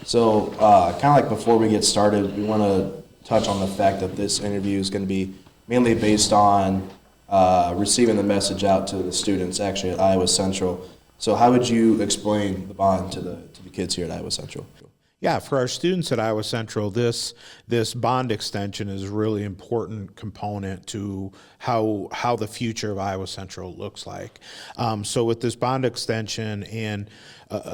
So, kind of like before we get started, we want to touch on the fact that this interview is going to be mainly based on receiving the message out to the students actually at Iowa Central. So, how would you explain the bond to the kids here at Iowa Central? Yeah, for our students at Iowa Central, this bond extension is a really important component to how the future of Iowa Central looks like. So with this bond extension, and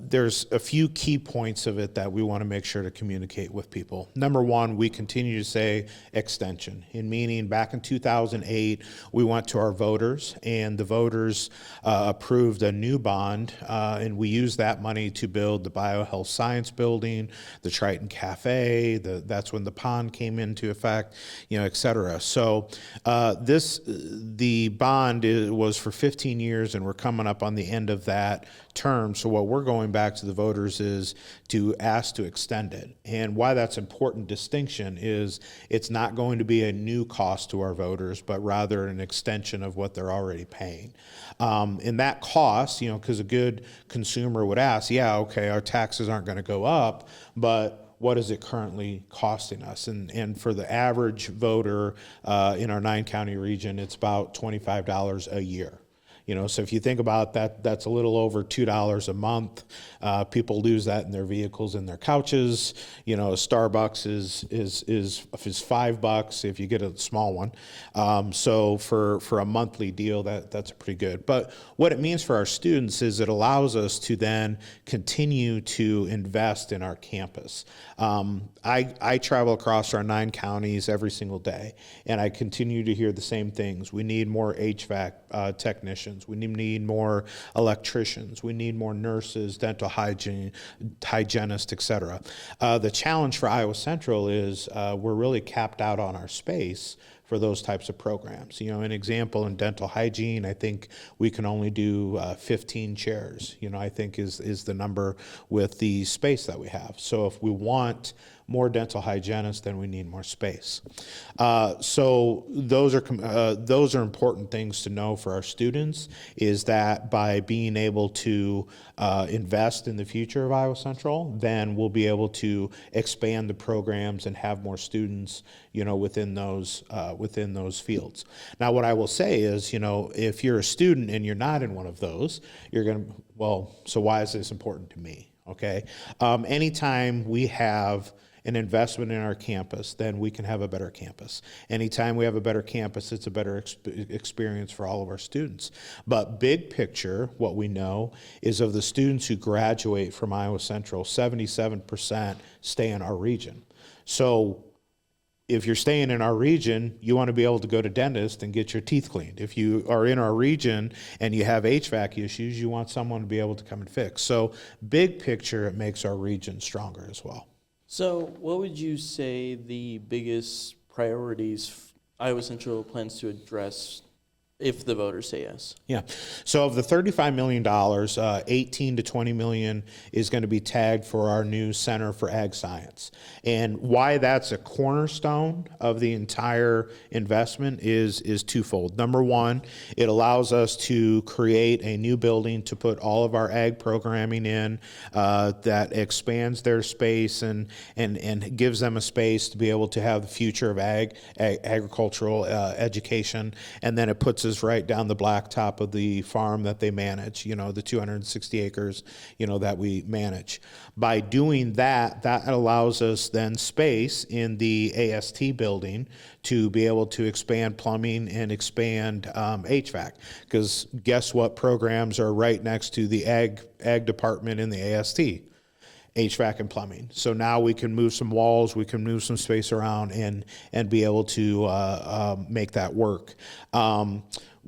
there's a few key points of it that we want to make sure to communicate with people. Number one, we continue to say extension, in meaning back in 2008, we went to our voters, and the voters approved a new bond, and we used that money to build the biohealth science building, the Triton Cafe, that's when the pond came into effect, et cetera. So the bond was for 15 years, and we're coming up on the end of that term. So what we're going back to the voters is to ask to extend it. And why that's important distinction is it's not going to be a new cost to our voters, but rather an extension of what they're already paying. And that cost, because a good consumer would ask, yeah, okay, our taxes aren't going to go up, but what is it currently costing us? And for the average voter in our 9-county region, it's about $25 a year. So if you think about that, that's a little over $2 a month. People lose that in their vehicles and their couches. A Starbucks is $5 if you get a small one. So for a monthly deal, that's pretty good. But what it means for our students is it allows us to then continue to invest in our campus. I travel across our 9 counties every single day, and I continue to hear the same things. We need more HVAC technicians. We need more electricians. We need more nurses, dental hygienists, et cetera. The challenge for Iowa Central is we're really capped out on our space for those types of programs. An example in dental hygiene, I think we can only do 15 chairs, I think is the number with the space that we have. So if we want more dental hygienists, then we need more space. So those are important things to know for our students, is that by being able to invest in the future of Iowa Central, then we'll be able to expand the programs and have more students, within those fields. Now, what I will say is, if you're a student and you're not in one of those, you're going to, well, so why is this important to me? Okay. Anytime we have an investment in our campus, then we can have a better campus. Anytime we have a better campus, it's a better experience for all of our students. But big picture, what we know is of the students who graduate from Iowa Central, 77% stay in our region. So if you're staying in our region, you want to be able to go to dentist and get your teeth cleaned. If you are in our region and you have HVAC issues, you want someone to be able to come and fix. So big picture, it makes our region stronger as well. So what would you say the biggest priorities Iowa Central plans to address if the voters say yes? Yeah. So of the $35 million, 18 to 20 million is going to be tagged for our new Center for Ag Science. And why that's a cornerstone of the entire investment is twofold. Number one, it allows us to create a new building to put all of our ag programming in that expands their space and gives them a space to be able to have the future of agricultural education. And then it puts us right down the blacktop of the farm that they manage, the 260 acres, that we manage. By doing that, that allows us then space in the AST building to be able to expand plumbing and expand HVAC. Because guess what programs are right next to the ag department in the AST? HVAC and plumbing. So now we can move some walls, we can move some space around and be able to make that work.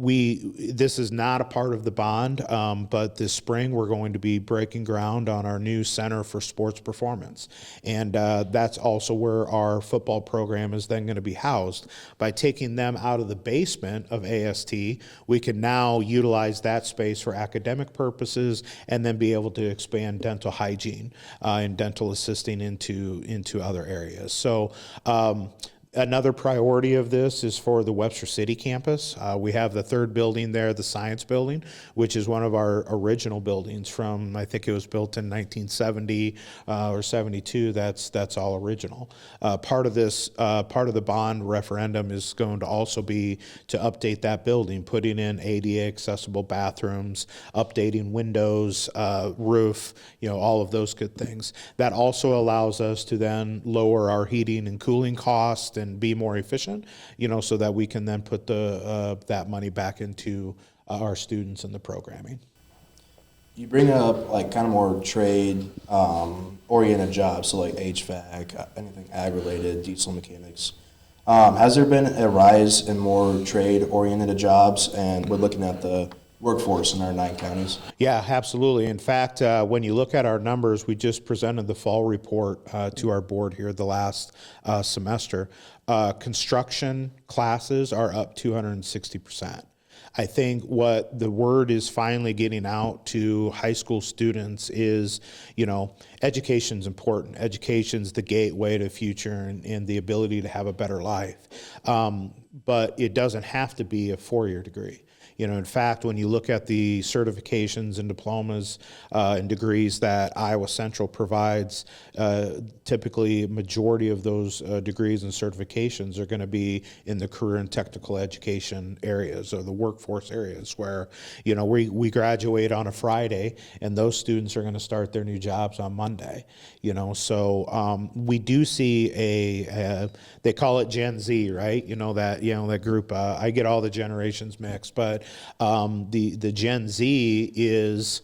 This is not a part of the bond, but this spring we're going to be breaking ground on our new Center for Sports Performance. And that's also where our football program is then going to be housed. By taking them out of the basement of AST, we can now utilize that space for academic purposes and then be able to expand dental hygiene and dental assisting into other areas. So Another priority of this is for the Webster City campus. We have the third building there, the Science Building, which is one of our original buildings from, I think it was built in 1970 or 72. That's all original. Part of the bond referendum is going to also be to update that building, putting in ADA accessible bathrooms, updating windows, roof, all of those good things. That also allows us to then lower our heating and cooling costs and be more efficient, so that we can then put that money back into our students and the programming. You bring up like kind of more trade oriented jobs, so like HVAC, anything ag related, diesel mechanics. Has there been a rise in more trade oriented jobs? And we're looking at the workforce in our 9 counties. Yeah, absolutely. In fact, when you look at our numbers, we just presented the fall report to our board here the last semester. Construction classes are up 260%. I think what the word is finally getting out to high school students is, education's important. Education's the gateway to the future and the ability to have a better life. But it doesn't have to be a 4-year degree. In fact, when you look at the certifications and diplomas and degrees that Iowa Central provides, typically majority of those degrees and certifications are going to be in the career and technical education areas or the workforce areas where, we graduate on a Friday and those students are going to start their new jobs on Monday. So we do see they call it Gen Z, right? That group. I get all the generations mixed, but the Gen Z is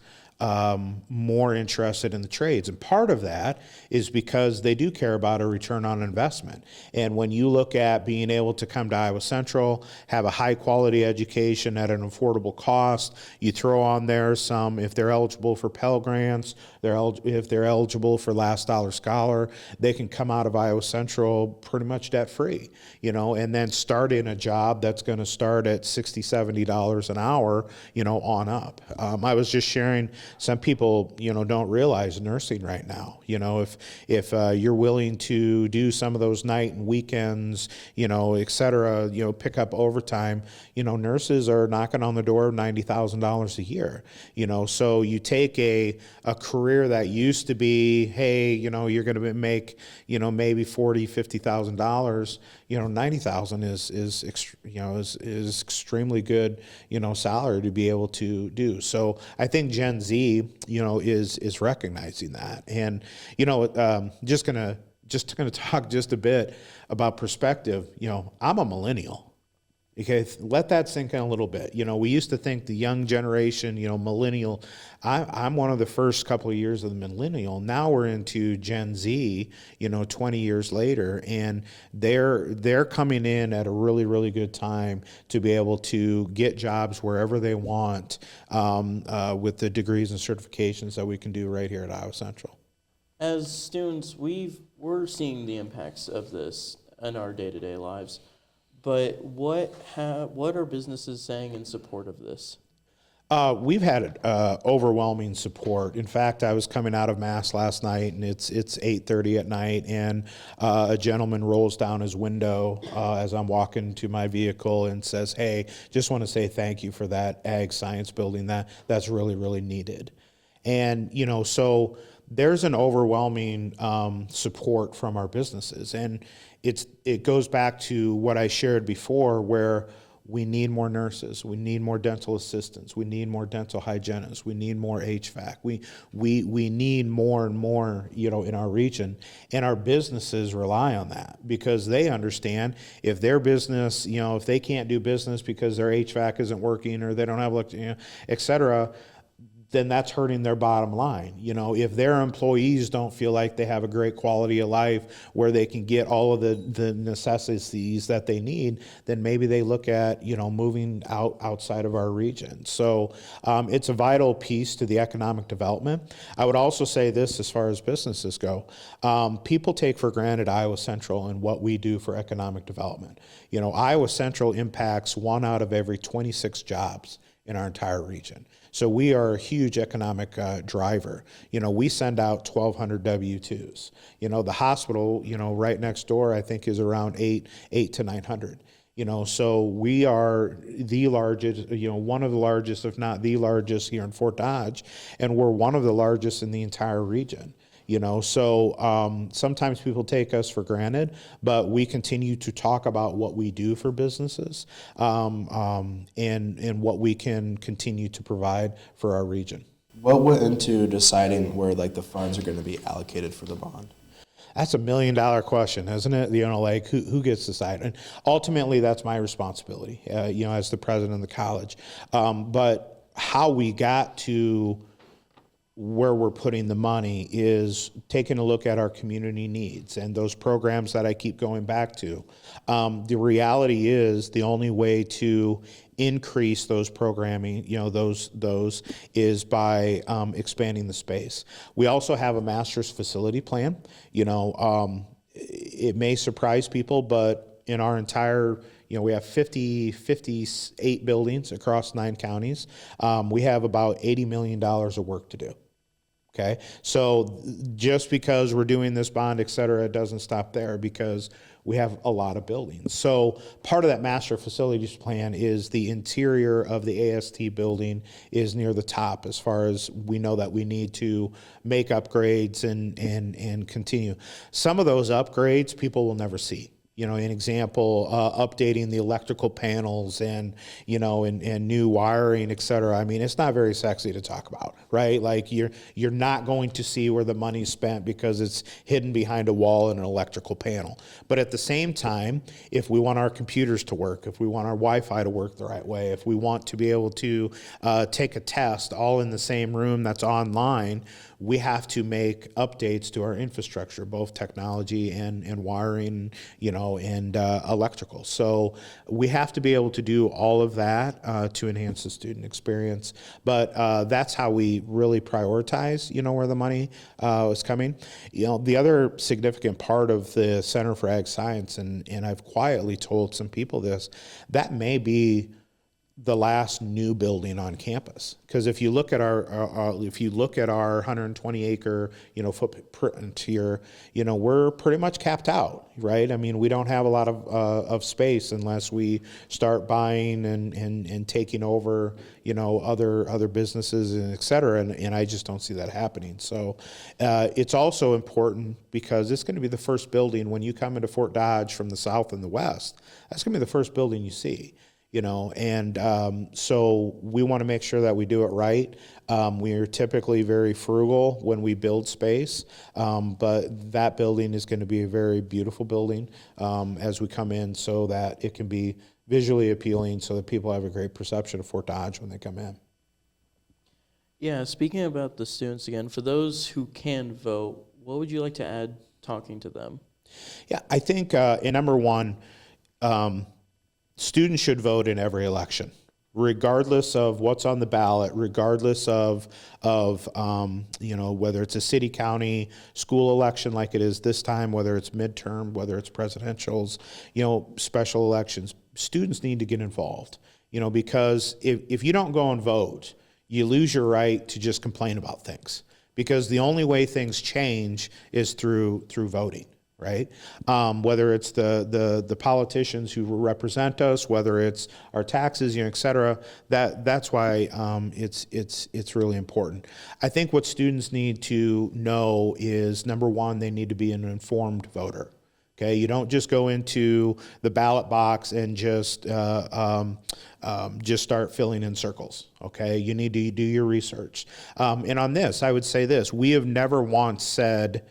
more interested in the trades. And part of that is because they do care about a return on investment. And when you look at being able to come to Iowa Central, have a high quality education at an affordable cost, you throw on there some, if they're eligible for Pell Grants, if they're eligible for Last Dollar Scholar, they can come out of Iowa Central pretty much debt free, and then start in a job that's going to start at $60, $70 an hour, on up. I was just sharing, some people, don't realize nursing right now. If you're willing to do some of those night and weekends, et cetera, pick up overtime, nurses are knocking on the door of $90,000 a year. So you take a career that used to be, hey, you're going to make, maybe $40,000, $50,000. $90,000 is extremely good, salary to be able to do. So I think Gen Z, is recognizing that. And, just gonna talk just a bit about perspective. I'm a millennial. Okay, let that sink in a little bit. We used to think the young generation, millennial. I'm one of the first couple of years of the millennial. Now we're into Gen Z, 20 years later, and they're coming in at a really, really good time to be able to get jobs wherever they want with the degrees and certifications that we can do right here at Iowa Central. As students, we're seeing the impacts of this in our day-to-day lives. But what are businesses saying in support of this? We've had overwhelming support. In fact, I was coming out of Mass last night, and it's 8:30 at night, and a gentleman rolls down his window as I'm walking to my vehicle and says, "Hey, just want to say thank you for that ag science building. That's really, really needed." And so there's an overwhelming support from our businesses, and it goes back to what I shared before, where we need more nurses, we need more dental assistants, we need more dental hygienists, we need more HVAC, we need more and more, in our region, and our businesses rely on that because they understand if their business, if they can't do business because their HVAC isn't working or they don't have, et cetera, then that's hurting their bottom line. If their employees don't feel like they have a great quality of life where they can get all of the necessities that they need, then maybe they look at, moving outside of our region. So it's a vital piece to the economic development. I would also say this as far as businesses go. People take for granted Iowa Central and what we do for economic development. Iowa Central impacts 1 out of every 26 jobs in our entire region. So we are a huge economic driver. We send out 1,200 W-2s. The hospital, right next door, I think is around eight to 900. So we are the largest, one of the largest, if not the largest here in Fort Dodge, and we're one of the largest in the entire region. So sometimes people take us for granted, but we continue to talk about what we do for businesses and what we can continue to provide for our region. What went into deciding where the funds are going to be allocated for the bond? That's $1 million question, isn't it? Who gets to decide? And ultimately, that's my responsibility, as the president of the college. But how we got to where we're putting the money is taking a look at our community needs and those programs that I keep going back to. The reality is the only way to increase those programming, those is by expanding the space. We also have a master's facility plan. It may surprise people, but in our entire we have 58 buildings across 9 counties. We have about $80 million of work to do. Okay, so just because we're doing this bond, et cetera, it doesn't stop there because we have a lot of buildings. So part of that master facilities plan is the interior of the AST building is near the top as far as we know that we need to make upgrades and continue. Some of those upgrades people will never see. An example, updating the electrical panels and new wiring, et cetera. I mean, it's not very sexy to talk about, right? You're not going to see where the money's spent because it's hidden behind a wall and an electrical panel. But at the same time, if we want our computers to work, if we want our Wi-Fi to work the right way, if we want to be able to take a test all in the same room that's online, we have to make updates to our infrastructure, both technology and wiring, and electrical. So we have to be able to do all of that to enhance the student experience. But that's how we really prioritize, where the money is coming. The other significant part of the Center for Ag Science, and I've quietly told some people this, that may be the last new building on campus, because if you look at our 120 acre footprint here, we're pretty much capped out, right? I mean, we don't have a lot of space unless we start buying and taking over other businesses and et cetera, and I just don't see that happening. So it's also important because it's going to be the first building when you come into Fort Dodge from the south and the west. That's going to be the first building you see. So we want to make sure that we do it right. We are typically very frugal when we build space, but that building is going to be a very beautiful building as we come in so that it can be visually appealing so that people have a great perception of Fort Dodge when they come in. Yeah, speaking about the students again, for those who can vote, what would you like to add talking to them? Yeah, I think in number one, students should vote in every election, regardless of what's on the ballot, regardless of whether it's a city, county, school election like it is this time, whether it's midterm, whether it's presidentials, special elections. Students need to get involved, because if you don't go and vote, you lose your right to just complain about things, because the only way things change is through voting. Right? Whether it's the politicians who represent us, whether it's our taxes, et cetera, that's why it's really important. I think what students need to know is, number one, they need to be an informed voter. Okay, you don't just go into the ballot box and just start filling in circles. Okay, you need to do your research. And on this, I would say this: we have never once said,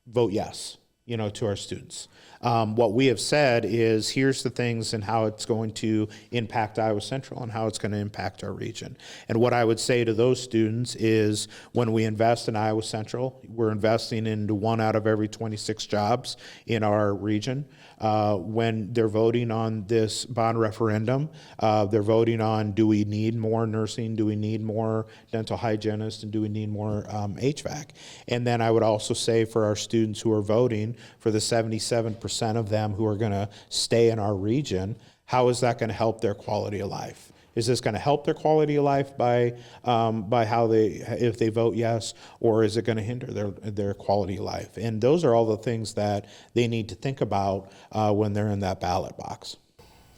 "Vote yes." To our students. What we have said is, here's the things and how it's going to impact Iowa Central and how it's going to impact our region. And what I would say to those students is, when we invest in Iowa Central, we're investing into 1 out of every 26 jobs in our region. When they're voting on this bond referendum, they're voting on, do we need more nursing? Do we need more dental hygienists? And do we need more HVAC? And then I would also say, for our students who are voting, for the 77% of them who are going to stay in our region, how is that going to help their quality of life? Is this going to help their quality of life by how if they vote yes, or is it going to hinder their quality of life? And those are all the things that they need to think about when they're in that ballot box.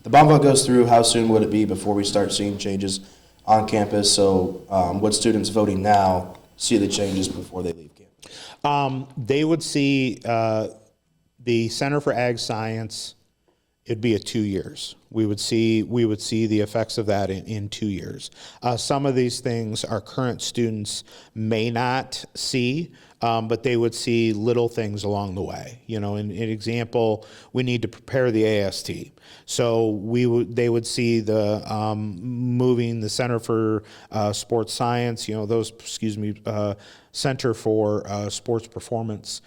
The bond vote goes through, how soon would it be before we start seeing changes on campus? So would students voting now see the changes before they leave campus? They would see the Center for Ag Science. It'd be 2 years. We would see the effects of that in 2 years. Some of these things our current students may not see, but they would see little things along the way. You know, in example, we need to prepare the AST. So they would see the moving the Center for Sports Science, Center for Sports Performance.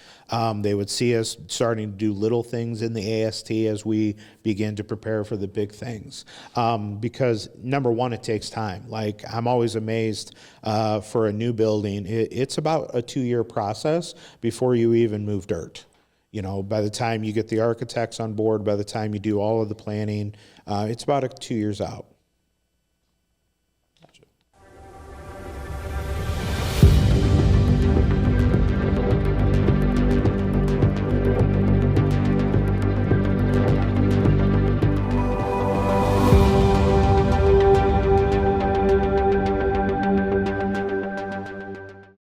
They would see us starting to do little things in the AST as we begin to prepare for the big things. Because number one, it takes time. Like, I'm always amazed for a new building, it's about a 2-year process before you even move dirt. You know, by the time you get the architects on board, by the time you do all of the planning, it's about 2 years out.